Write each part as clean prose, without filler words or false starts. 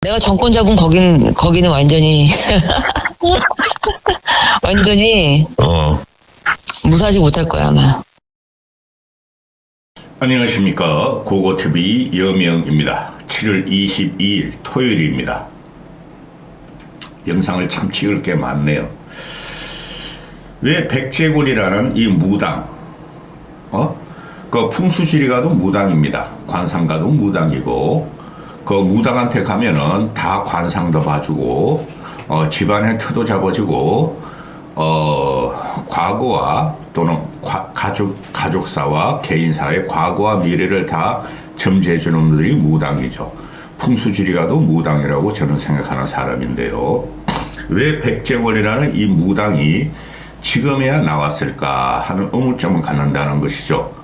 내가 정권 잡은 거기는 완전히, 완전히 무사하지 못할 거야, 아마. 안녕하십니까. 고고TV 여명입니다. 7월 22일 토요일입니다. 영상을 참 찍을 게 많네요. 왜 백제군이라는 이 무당, 그 풍수지리가도 무당입니다. 관상가도 무당이고, 그 무당한테 가면은 다 관상도 봐주고, 집안의 터도 잡아주고, 과거와 또는 가족사와 개인사의 과거와 미래를 다 점지해주는 분들이 무당이죠. 풍수지리가도 무당이라고 저는 생각하는 사람인데요. 왜 백제원이라는 이 무당이 지금에야 나왔을까 하는 의문점을 갖는다는 것이죠.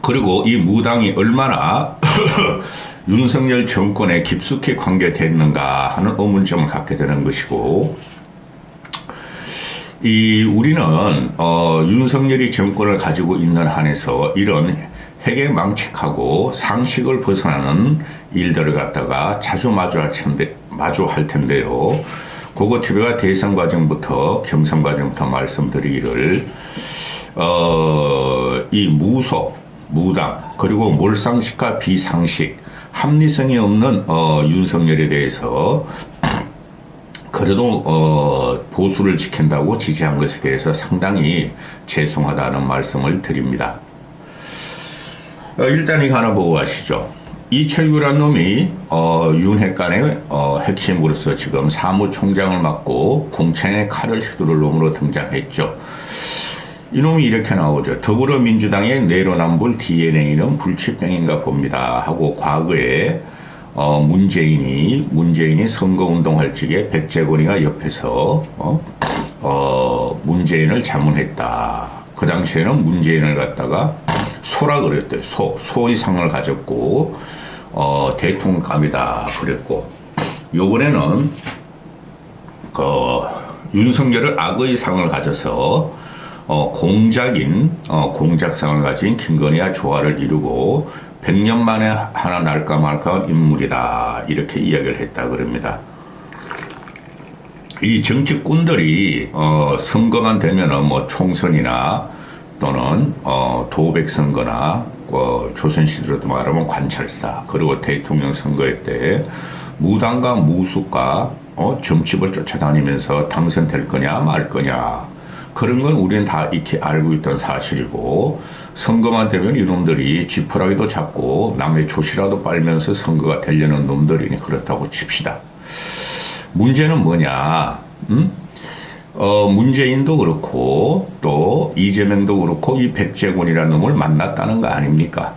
그리고 이 무당이 얼마나 윤석열 정권에 깊숙이 관계됐는가 하는 의문점을 갖게 되는 것이고, 우리는 윤석열이 정권을 가지고 있는 한에서 이런 회계망측하고 상식을 벗어나는 일들을 갖다가 자주 마주할 텐데요. 고고TV가 대선 과정부터 경선 과정부터 말씀드리기를 이 무당 그리고 몰상식과 비상식 합리성이 없는 윤석열에 대해서 그래도 보수를 지킨다고 지지한 것에 대해서 상당히 죄송하다는 말씀을 드립니다. 일단 이거 하나 보고 가시죠. 이철규란 놈이 윤핵관의 핵심으로서 지금 사무총장을 맡고 공천에 칼을 휘두를 놈으로 등장했죠. 이놈이 이렇게 나오죠. 더불어민주당의 내로남불 DNA는 불치병인가 봅니다 하고 과거에 문재인이 선거운동할 적에 백제건이가 옆에서 문재인을 자문했다. 그 당시에는 문재인을 갖다가 소라 그랬대요. 소의 상을 가졌고 대통령감이다 그랬고, 요번에는 그 윤석열을 악의 상을 가져서 공작상을 가진 김건희와 조화를 이루고 100년 만에 하나 날까 말까한 인물이다 이렇게 이야기를 했다 그럽니다. 이 정치꾼들이 선거만 되면은 뭐 총선이나 또는 도백 선거나 조선시대로도 말하면 관찰사 그리고 대통령 선거회 때 무당과 무술과 점집을 쫓아다니면서 당선될 거냐 말 거냐, 그런 건 우리는 다 익히 알고 있던 사실이고, 선거만 되면 이놈들이 지푸라기도 잡고 남의 조시라도 빨면서 선거가 되려는 놈들이니 그렇다고 칩시다. 문제는 뭐냐? 문재인도 그렇고 또 이재명도 그렇고 이 백제군이라는 놈을 만났다는 거 아닙니까?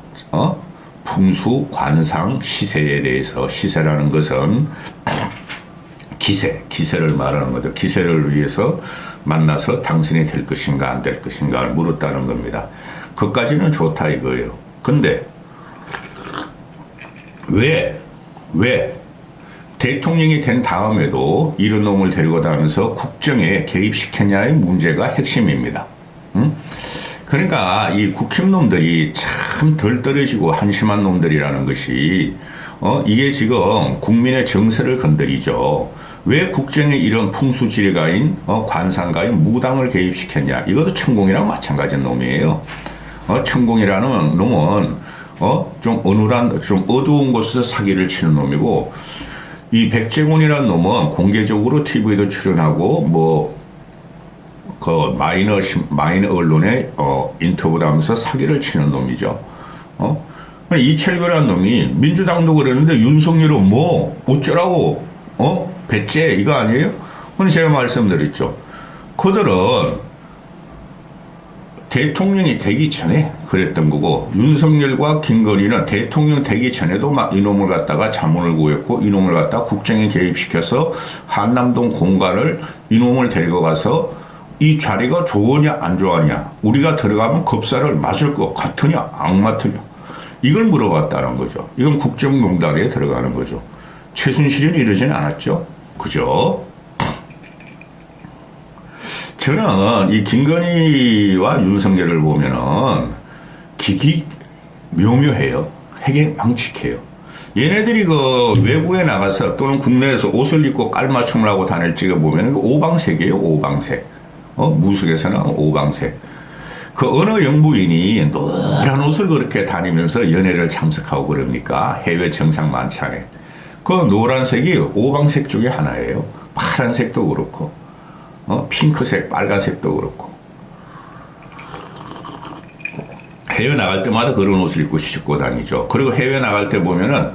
풍수, 관상, 시세에 대해서, 시세라는 것은 기세를 말하는 거죠. 기세를 위해서 만나서 당선이 될 것인가 안 될 것인가를 물었다는 겁니다. 그것까지는 좋다 이거예요. 근데 왜 대통령이 된 다음에도 이런 놈을 데리고 다니면서 국정에 개입시켰냐의 문제가 핵심입니다. 그러니까 이 국힘놈들이 참 덜 떨어지고 한심한 놈들이라는 것이 이게 지금 국민의 정세를 건드리죠. 왜 국정에 이런 풍수지리가인 관상가인 무당을 개입시켰냐? 이것도 천공이랑 마찬가지인 놈이에요. 천공이라는 놈은 좀 어눌한, 좀 어두운 곳에서 사기를 치는 놈이고, 이 백제군이라는 놈은 공개적으로 TV에도 출연하고 그 마이너 언론에 인터뷰를 하면서 사기를 치는 놈이죠. 이철규라는 놈이 민주당도 그러는데 윤석열은 어쩌라고 배째 이거 아니에요? 근데 제가 말씀드렸죠. 그들은 대통령이 되기 전에 그랬던 거고, 윤석열과 김건희는 대통령 되기 전에도 막 이놈을 갖다가 자문을 구했고, 이놈을 갖다가 국정에 개입시켜서 한남동 공간을 이놈을 데리고 가서 이 자리가 좋으냐 안 좋으냐, 우리가 들어가면 겁사를 맞을 것 같으냐 안 맞으냐, 이걸 물어봤다는 거죠. 이건 국정농단에 들어가는 거죠. 최순실은 이러지는 않았죠. 그죠? 저는 이 김건희와 윤석열을 보면은 묘묘해요. 핵에 망측해요. 얘네들이 그 외부에 나가서 또는 국내에서 옷을 입고 깔맞춤을 하고 다닐 적에 보면 오방색이에요, 오방색. 무속에서 나온 오방색. 그 어느 영부인이 노란 옷을 그렇게 다니면서 연애를 참석하고 그럽니까? 해외 정상 만찬에. 그 노란색이 오방색 중에 하나예요. 파란색도 그렇고, 핑크색, 빨간색도 그렇고. 해외 나갈 때마다 그런 옷을 입고 다니죠. 그리고 해외 나갈 때 보면은,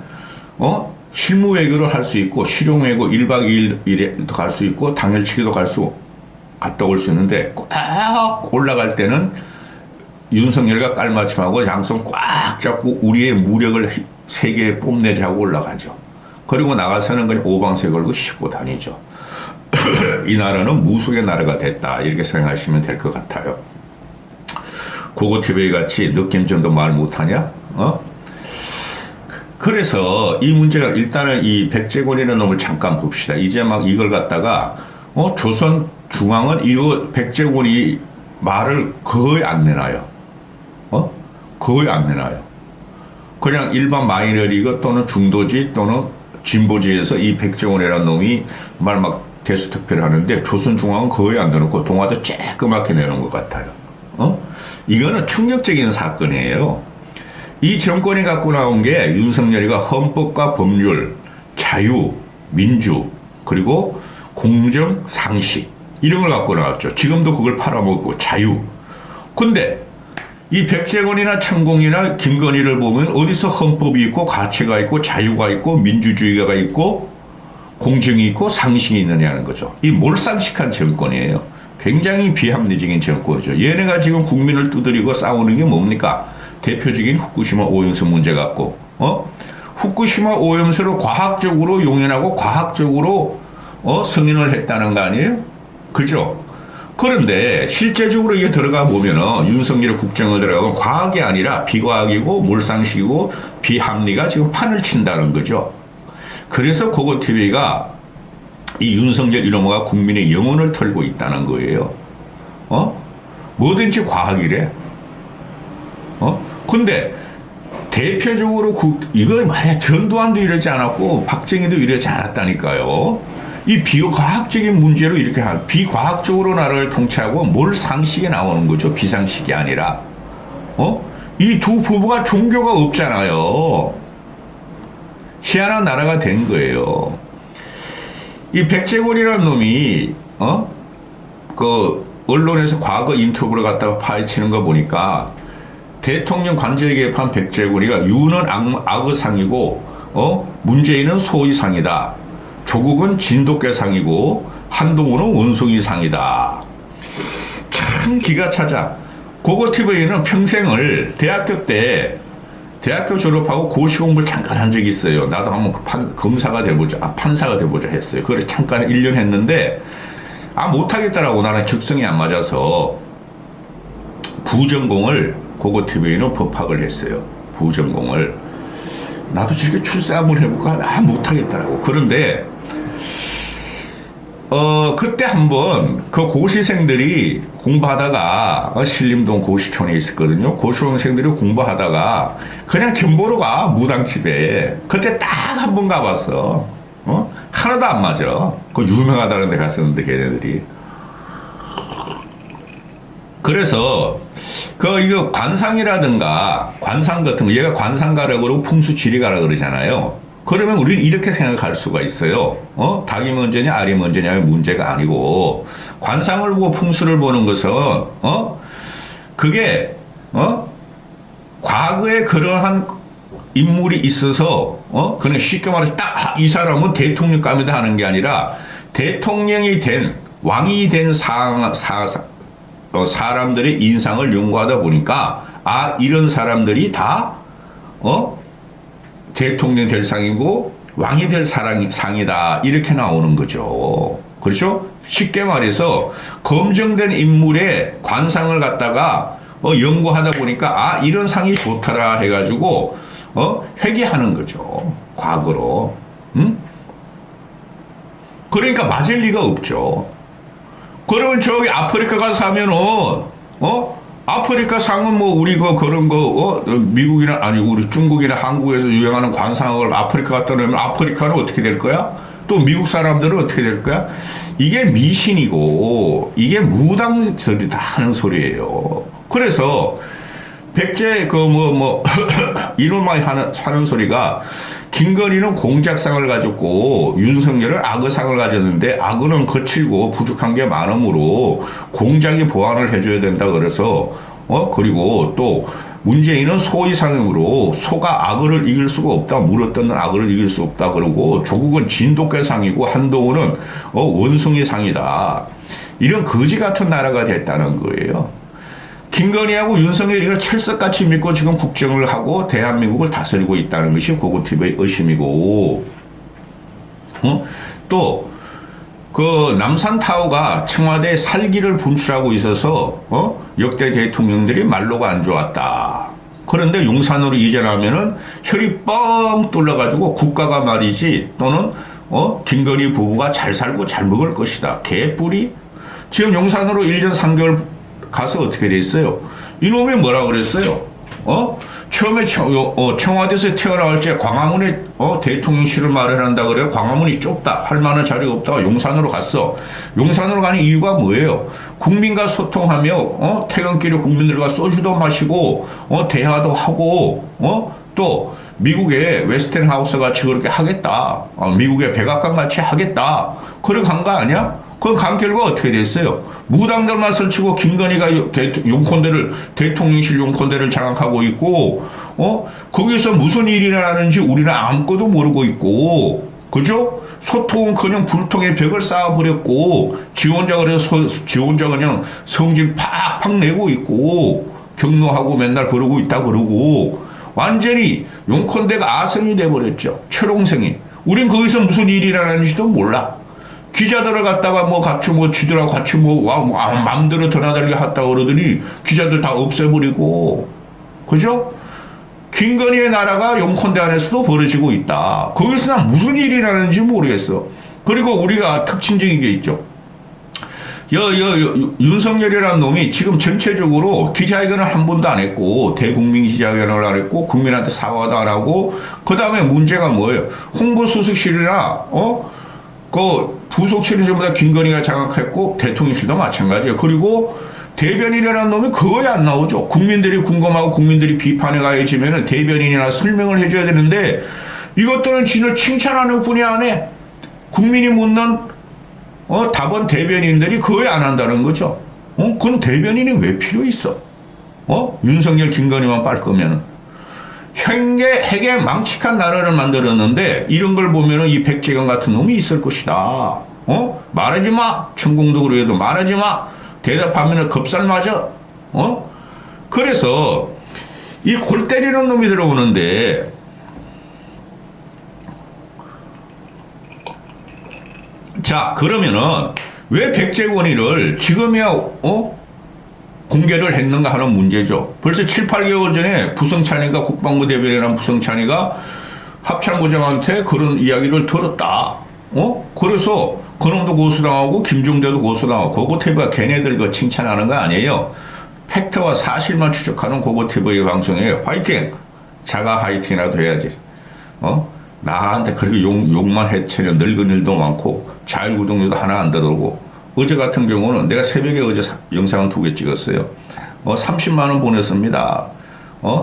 실무 외교를 할 수 있고, 실용 외교 1박 2일도 갈 수 있고, 당일치기도 갔다 올 수 있는데, 꽉 올라갈 때는 윤석열과 깔맞춤하고 양손 꽉 잡고 우리의 무력을 세계에 뽐내자고 올라가죠. 그리고 나가서는 그냥 오방색 얼굴 싣고 다니죠. 이 나라는 무속의 나라가 됐다. 이렇게 생각하시면 될 것 같아요. 고고TV 같이 느낌전도 말 못하냐? 그래서 이 문제가 일단은 이 백제권이라는 놈을 잠깐 봅시다. 이제 막 이걸 갖다가 조선 중앙은 이거 백제권이 말을 거의 안 내놔요. 거의 안 내놔요. 그냥 일반 마이너리그 또는 중도지 또는 진보지에서 이 백제권이라는 놈이 말 막 대수 투표를 하는데 조선 중앙은 거의 안 내놓고 동아도 쬐끄맣게 내놓은 것 같아요. 이거는 충격적인 사건이에요. 이 정권이 갖고 나온 게 윤석열이가 헌법과 법률, 자유, 민주, 그리고 공정, 상식 이런 걸 갖고 나왔죠. 지금도 그걸 팔아먹고 자유. 근데 이 백제건이나 천공이나 김건희를 보면 어디서 헌법이 있고 가치가 있고 자유가 있고 민주주의가 있고 공정이 있고 상식이 있느냐는 거죠. 이 몰상식한 정권이에요. 굉장히 비합리적인 정권이죠. 얘네가 지금 국민을 두드리고 싸우는 게 뭡니까? 대표적인 후쿠시마 오염수 문제 갖고, 후쿠시마 오염수를 과학적으로 용인하고 과학적으로 승인을 했다는 거 아니에요? 그죠? 그런데 실제적으로 이게 들어가 보면은 윤석열의 국정을 들어가면 과학이 아니라 비과학이고 몰상식이고 비합리가 지금 판을 친다는 거죠. 그래서 고고TV가 이 윤석열 이놈과 국민의 영혼을 털고 있다는 거예요. 뭐든지 과학이래. 근데 대표적으로 이걸 만약 전두환도 이러지 않았고 박정희도 이러지 않았다니까요. 이 비과학적인 문제로 이렇게 비과학적으로 나라를 통치하고 뭘 상식이 나오는 거죠. 비상식이 아니라. 이 두 부부가 종교가 없잖아요. 희한한 나라가 된 거예요. 이 백제곤이라는 놈이 그 언론에서 과거 인터뷰를 갖다가 파헤치는 거 보니까 대통령 관저 개입한 백제곤이가 유는 악의상이고 문재인은 소의상이다. 조국은 진돗개상이고 한동훈은 원숭이상이다. 참 기가 차자. 고고TV는 평생을 대학교 졸업하고 고시 공부를 잠깐 한 적이 있어요. 나도 한번 검사가 돼보자, 판사가 돼보자 했어요. 그래 잠깐 1년 했는데 못하겠더라고. 나는 적성이 안 맞아서 부전공을 고고TV는 법학을 했어요. 부전공을. 나도 저렇게 출세 한번 해볼까? 못하겠더라고. 그런데 그때 한번 그 고시생들이 공부하다가 신림동 고시촌에 있었거든요. 고시생들이 공부하다가 그냥 전보러 가 무당집에. 그때 딱 한 번 가봤어. 하나도 안 맞아. 그 유명하다는 데 갔었는데 걔네들이. 그래서 이거 관상이라든가 관상 같은 거, 얘가 관상가라고 그러고 풍수지리가라 그러잖아요. 그러면 우리는 이렇게 생각할 수가 있어요. 닭이 먼저냐 알이 먼저냐의 문제가 아니고 관상을 보고 풍수를 보는 것은 그게 과거에 그러한 인물이 있어서 그냥 쉽게 말해서 딱 이 사람은 대통령감이다 하는 게 아니라 대통령이 된 왕이 된 사람들의 인상을 연구하다 보니까 이런 사람들이 다 대통령 될 상이고 왕이 될 상이다 이렇게 나오는 거죠. 그렇죠? 쉽게 말해서 검증된 인물의 관상을 갖다가 연구하다 보니까 이런 상이 좋더라 해가지고 회귀하는 거죠. 과거로. 그러니까 맞을 리가 없죠. 그러면 저기 아프리카 가서 하면은 아프리카 상은 뭐 우리 그런 미국이나 아니 우리 중국이나 한국에서 유행하는 관상을 아프리카 갖다 놓으면 아프리카는 어떻게 될 거야? 또 미국 사람들은 어떻게 될 거야? 이게 미신이고 이게 무당들이다 하는 소리예요. 그래서 백제 이놈만 하는 소리가 김건희는 공작상을 가졌고 윤석열은 악의상을 가졌는데 악의는 거칠고 부족한 게 많으므로 공작이 보완을 해줘야 된다 그래서 그리고 또 문재인은 소의상으로 소가 악의를 이길 수가 없다. 물어뜯는 악의를 이길 수 없다. 그러고 조국은 진돗개상이고 한동훈은 원숭이상이다. 이런 거지 같은 나라가 됐다는 거예요. 김건희하고 윤석열이 이걸 철석같이 믿고 지금 국정을 하고 대한민국을 다스리고 있다는 것이 고고TV의 의심이고, 또, 남산타워가 청와대 살기를 분출하고 있어서, 역대 대통령들이 말로가 안 좋았다. 그런데 용산으로 이전하면은 혈이 뻥 뚫려가지고 국가가 말이지, 또는, 김건희 부부가 잘 살고 잘 먹을 것이다. 개뿔이? 지금 용산으로 1년 3개월 가서 어떻게 됐어요? 이놈이 뭐라 그랬어요? 처음에 청와대에서 태어나올 때 광화문에 대통령실을 마련한다 그래요. 광화문이 좁다. 할 만한 자리가 없다가 용산으로 갔어. 용산으로 가는 이유가 뭐예요? 국민과 소통하며 퇴근길에 국민들과 소주도 마시고 대화도 하고 또 미국의 웨스팅하우스 같이 그렇게 하겠다. 미국의 백악관 같이 하겠다. 그래 간 거 아니야? 그 간 결과 어떻게 됐어요? 무당들만 설치고 김건희가 대통령실 용컨대를 장악하고 있고, 거기서 무슨 일이 일어나는지 우리는 아무것도 모르고 있고, 그죠? 소통은커녕 불통의 벽을 쌓아버렸고, 지 혼자 그냥 성질 팍팍 내고 있고, 경로하고 맨날 그러고 있다 그러고, 완전히 용컨대가 아성이 돼버렸죠. 철옹성이. 우린 거기서 무슨 일이 일어나는지도 몰라. 기자들을 갖다가 지들하고 같이 맘대로 드나들게 했다고 그러더니 기자들 다 없애버리고, 그죠? 김건희의 나라가 용컨대 안에서도 벌어지고 있다. 거기서 난 무슨 일이 나는지 모르겠어. 그리고 우리가 특징적인 게 있죠. 윤석열이라는 놈이 지금 전체적으로 기자회견을 한 번도 안 했고, 대국민 기자회견을 안 했고, 국민한테 사과도 안 하고, 그 다음에 문제가 뭐예요? 홍보수석실이나, 부속실은 전부 다 김건희가 장악했고 대통령실도 마찬가지예요. 그리고 대변인이라는 놈이 거의 안 나오죠. 국민들이 궁금하고 국민들이 비판에 가해지면 대변인이나 설명을 해줘야 되는데 이것들은 진을 칭찬하는 뿐이 안 해. 국민이 묻는 답은 대변인들이 거의 안 한다는 거죠. 그럼 대변인이 왜 필요 있어? 윤석열 김건희만 빨 거면은. 핵에 망측한 나라를 만들었는데 이런 걸 보면은 이 백제경 같은 놈이 있을 것이다. 말하지 마. 천공도 그래도 말하지 마. 대답하면은 겁살 맞아. 그래서 이 골 때리는 놈이 들어오는데 자 그러면은 왜 백제권위를 지금이야 공개를 했는가 하는 문제죠. 벌써 7, 8개월 전에 부성찬이가 국방부 대변인한 부성찬이가 합참부장한테 그런 이야기를 들었다. 그래서 그놈도 고소당하고 김종대도 고소당하고 고고TV가 걔네들 그 칭찬하는 거 아니에요. 팩트와 사실만 추적하는 고고TV의 방송이에요. 화이팅! 자가 화이팅이라도 해야지. 나한테 그렇게 욕만 해치는 늙은 일도 많고 자율구동료도 하나 안 들어오고 어제 같은 경우는 내가 새벽에 어제 영상을 2개 찍었어요. 30만 원 보냈습니다.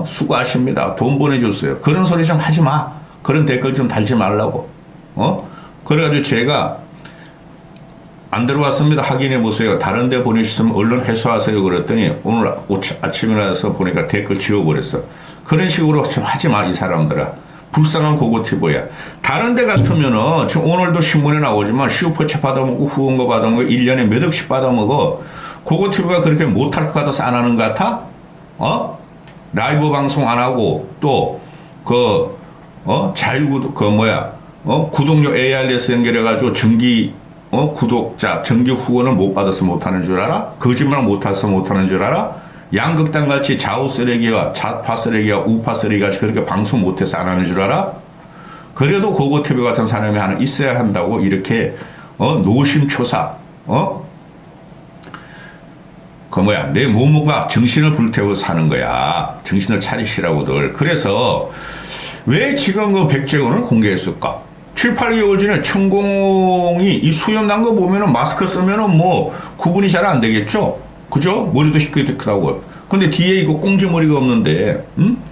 수고하십니다. 돈 보내줬어요. 그런 소리 좀 하지 마. 그런 댓글 좀 달지 말라고. 그래가지고 제가 안 들어왔습니다. 확인해 보세요. 다른 데 보내셨으면 얼른 회수하세요. 그랬더니 오늘 아침에 나서 보니까 댓글 지워버렸어. 그런 식으로 좀 하지 마, 이 사람들아. 불쌍한 고고TV야. 다른 데 같으면은, 지금 오늘도 신문에 나오지만, 슈퍼챗 받아먹고, 후원거 받아먹고, 1년에 몇 억씩 받아먹어. 고고TV가 그렇게 못할 것 같아서 안 하는 것 같아? 라이브 방송 안 하고, 또, 구독료 ARS 연결해가지고, 구독자, 정기 후원을 못 받아서 못하는 줄 알아? 거짓말 못해서 못하는 줄 알아? 양극단 같이 좌우 쓰레기와 좌파 쓰레기와 우파 쓰레기 같이 그렇게 방송 못해서 안 하는 줄 알아? 그래도 고고TV 같은 사람이 하나 있어야 한다고 이렇게 노심초사 그 뭐야, 내 모모가 정신을 불태워 사는 거야. 정신을 차리시라고들. 그래서 왜 지금 그 백제군을 공개했을까? 7, 8개월 전에 천공이 이 수염 난 거 보면은 마스크 쓰면은 뭐 구분이 잘 안 되겠죠? 그죠? 머리도 희끗희끗하고. 근데 뒤에 이거 꽁지머리가 없는데,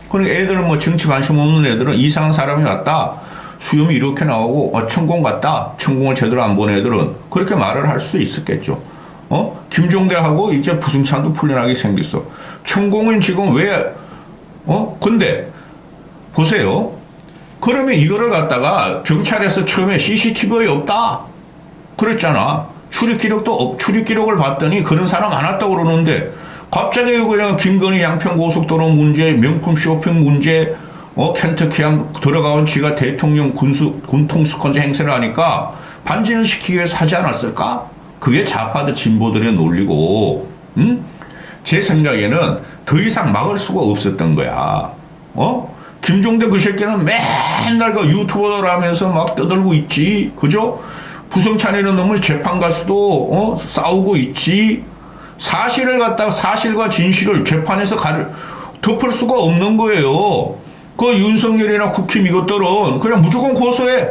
그러니까 애들은 뭐 정치 관심 없는 애들은 이상한 사람이 왔다. 수염이 이렇게 나오고, 천공 같다. 천공을 제대로 안 본 애들은 그렇게 말을 할 수도 있었겠죠. 김종대하고 이제 부승찬도 풀려나게 생겼어. 천공은 지금 왜, 근데, 보세요. 그러면 이거를 갖다가 경찰에서 처음에 CCTV가 없다. 그랬잖아. 출입 기록을 봤더니 그런 사람 안 왔다고 그러는데, 갑자기 그냥 김건희 양평고속도로 문제, 명품 쇼핑 문제, 켄터키함 들어가온 지가 대통령 군통수권자 행세를 하니까 반진을 시키기 위해서 하지 않았을까? 그게 좌파들 진보들의 논리고, 제 생각에는 더 이상 막을 수가 없었던 거야. 김종대 그 새끼는 맨날 그 유튜버들 하면서 막 떠들고 있지. 그죠? 부성찬이라는 놈을 재판 가서도, 싸우고 있지. 사실을 갖다가 사실과 진실을 재판에서 덮을 수가 없는 거예요. 그 윤석열이나 국힘 이것들은 그냥 무조건 고소해.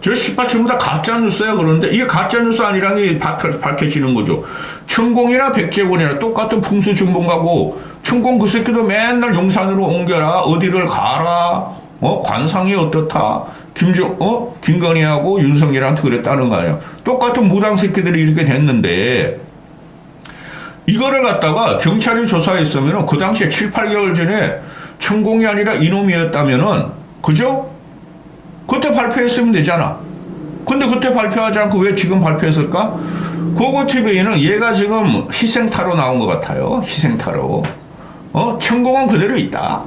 저 씨발 전부 다 가짜뉴스야. 그러는데 이게 가짜뉴스 아니라는 게 밝혀지는 거죠. 천공이나 백제군이나 똑같은 풍수중봉가고 천공 그 새끼도 맨날 용산으로 옮겨라. 어디를 가라. 관상이 어떻다. 김건희하고 윤석열한테 그랬다는 거 아니야. 똑같은 무당 새끼들이 이렇게 됐는데 이거를 갖다가 경찰이 조사했으면 그 당시에 7, 8개월 전에 천공이 아니라 이놈이었다면은, 그죠? 그때 발표했으면 되잖아. 근데 그때 발표하지 않고 왜 지금 발표했을까? 고고TV는 얘가 지금 희생타로 나온 것 같아요. 희생타로. 천공은 그대로 있다.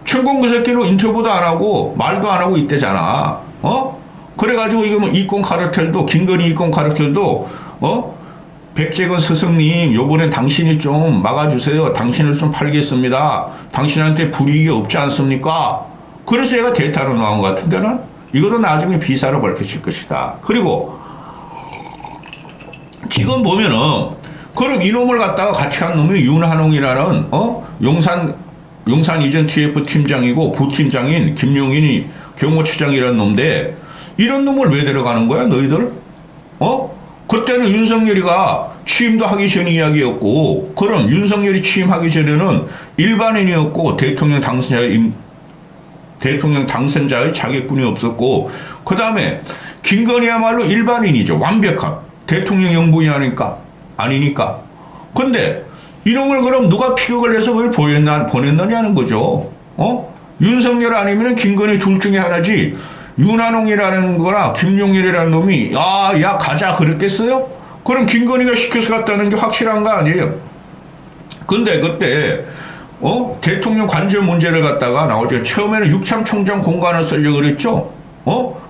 천공 그 새끼는 인터뷰도 안 하고 말도 안 하고 있대잖아. 그래가지고 이거 뭐 이권 카르텔도, 김건희 이권 카르텔도, 백제건 스승님, 요번엔 당신이 좀 막아주세요. 당신을 좀 팔겠습니다. 당신한테 불이익이 없지 않습니까? 그래서 얘가 대타로 나온 것 같은데는 이것도 나중에 비사로 밝혀질 것이다. 그리고 지금 보면은 그럼 이놈을 갖다가 같이 한 놈이 윤한홍이라는 용산 이전 TF 팀장이고 부팀장인 김용인이 경호처장이라는 놈인데 이런 놈을 왜 데려가는 거야 너희들? 그때는 윤석열이가 취임도 하기 전 이야기였고, 그럼 윤석열이 취임하기 전에는 일반인이었고 대통령 당선자의 자격군이 없었고, 그 다음에 김건희야말로 일반인이죠. 완벽한 대통령 영부인이 아니니까. 근데 이놈을 그럼 누가 피격을 해서 그걸 보냈느냐는 거죠. 윤석열 아니면 김건희 둘 중에 하나지. 윤한홍이라는 거나 김용일이라는 놈이 야 가자 그랬겠어요? 그럼 김건희가 시켜서 갔다는 게 확실한 거 아니에요? 근데 그때 대통령 관저 문제를 갖다가 나오죠. 처음에는 육참 총장 공간을 쓰려고 그랬죠.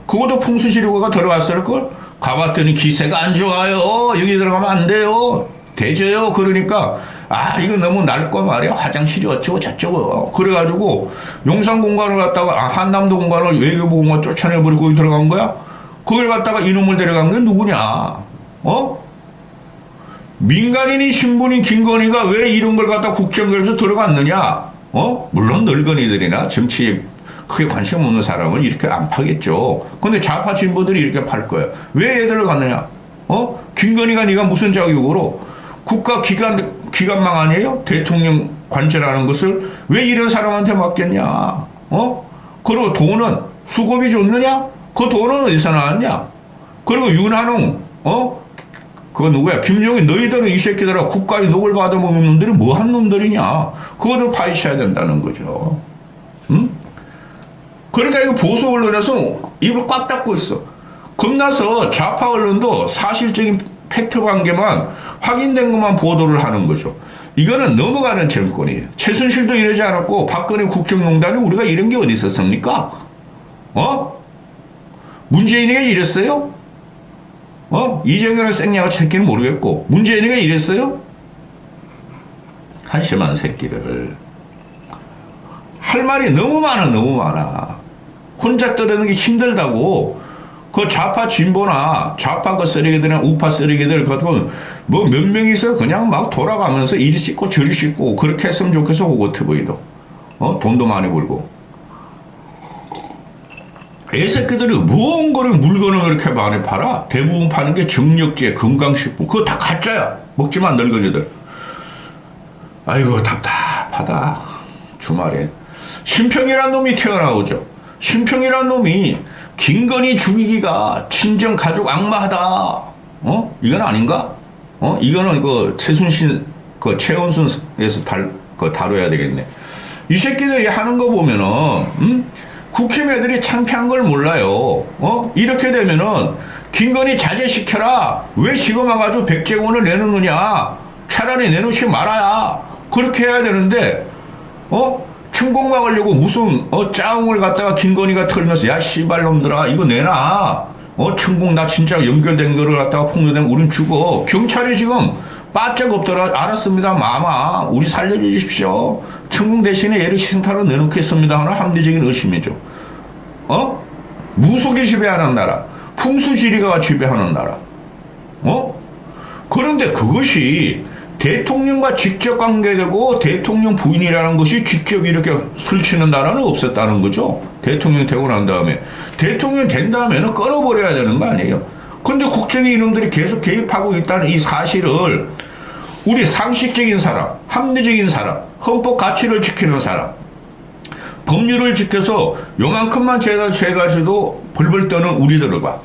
그것도 풍수지르고가 들어갔을걸? 가봤더니 기세가 안 좋아요. 여기 들어가면 안 돼요. 대져요. 그러니까 이거 너무 낡고 말이야. 화장실이 어쩌고 저쩌고. 그래가지고 용산 공간을 갖다가 한남도 공간을 외교부 공간 쫓아내버리고 거기 들어간 거야. 그걸 갖다가 이놈을 데려간 게 누구냐? 민간인인 신분인 김건희가 왜 이런 걸 갖다 국정교에서 들어갔느냐? 물론 늙은이들이나 정치에 크게 관심 없는 사람은 이렇게 안 파겠죠. 근데 좌파 진보들이 이렇게 팔 거야. 왜 얘들을 갔느냐? 김건희가 네가 무슨 자격으로 국가 기관망 아니에요? 대통령 관절하는 것을 왜 이런 사람한테 맡겼냐? 그리고 돈은 수급이 좋느냐? 그 돈은 어디서 나왔냐? 그리고 윤한홍, 그거 누구야? 김용인, 너희들은 이 새끼들아 국가의 녹을 받아먹는 놈들이 뭐 한 놈들이냐? 그거를 파헤쳐야 된다는 거죠. 그러니까 이거 보수 언론에서 입을 꽉 닫고 있어. 겁나서 좌파 언론도 사실적인 팩트 관계만 확인된 것만 보도를 하는 거죠. 이거는 넘어가는 정권이에요. 최순실도 이러지 않았고 박근혜 국정농단이 우리가 이런 게 어디 있었습니까? 문재인이가 이랬어요? 이재명의 생냐고 새끼는 모르겠고 문재인이가 이랬어요? 한심한 새끼들. 할 말이 너무 많아. 혼자 떠드는 게 힘들다고. 그 좌파 진보나 좌파 그 쓰레기들이나 우파 쓰레기들 그거 뭐 몇 명이서 그냥 막 돌아가면서 이리 씻고 저리 씻고 그렇게 했으면 좋겠어. 오거트보이도 돈도 많이 벌고. 애새끼들이 무언 거를 물건을 그렇게 많이 팔아? 대부분 파는 게 정력제, 건강식품 그거 다 가짜야. 먹지만 늙은이들. 아이고 답답하다. 주말에 심평이란 놈이 튀어나오죠. 심평이란 놈이 김건희 죽이기가 친정 가족 악마하다. 이건 아닌가? 이거는 그 최순실 그 최원순에서 다뤄야 되겠네. 이 새끼들이 하는 거 보면은 국힘 애들이 창피한 걸 몰라요. 이렇게 되면은 김건희 자제시켜라. 왜 지금 와가지고 백제원을 내놓느냐? 차라리 내놓지 말아야. 그렇게 해야 되는데 춘공 막으려고 무슨 짜웅을 갖다가 김건희가 털면서 야 씨발놈들아 이거 내놔. 춘공 나 진짜 연결된 거를 갖다가 폭로된 우린 죽어. 경찰이 지금 바짝 없더라. 알았습니다 마마 우리 살려주십시오. 춘공 대신에 얘를 희생타로 내놓겠습니다 하는 합리적인 의심이죠. 무속이 지배하는 나라, 풍수지리가 지배하는 나라. 그런데 그것이 대통령과 직접 관계되고 대통령 부인이라는 것이 직접 이렇게 설치는 나라는 없었다는 거죠. 대통령 되고 난 다음에. 대통령 된 다음에는 끊어버려야 되는 거 아니에요. 근데 국정의 이놈들이 계속 개입하고 있다는 이 사실을 우리 상식적인 사람, 합리적인 사람, 헌법 가치를 지키는 사람, 법률을 지켜서 요만큼만 죄가지도 벌벌 떠는 우리들과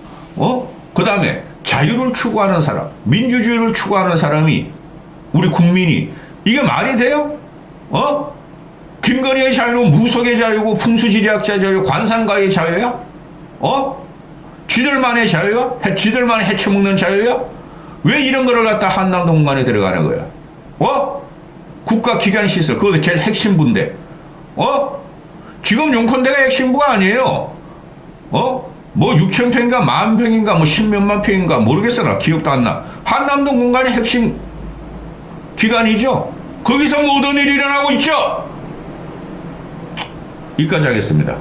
그 다음에 자유를 추구하는 사람, 민주주의를 추구하는 사람이 우리 국민이 이게 말이 돼요? 김건희의 자유는 무속의 자유고 풍수지리학자 자유, 관상가의 자유야? 쥐들만의 자유야? 쥐들만의 해쳐먹는 자유야? 왜 이런 거를 갖다 한남동 공간에 들어가는 거야? 국가기관시설, 그것도 제일 핵심부인데, 지금 용콘대가 핵심부가 아니에요. 뭐 6,000평인가 10,000평인가 뭐 10몇만 평인가 모르겠어. 나 기억도 안 나. 한남동 공간의 핵심 기관이죠. 거기서 모든 일이 일어나고 있죠. 여기까지 하겠습니다.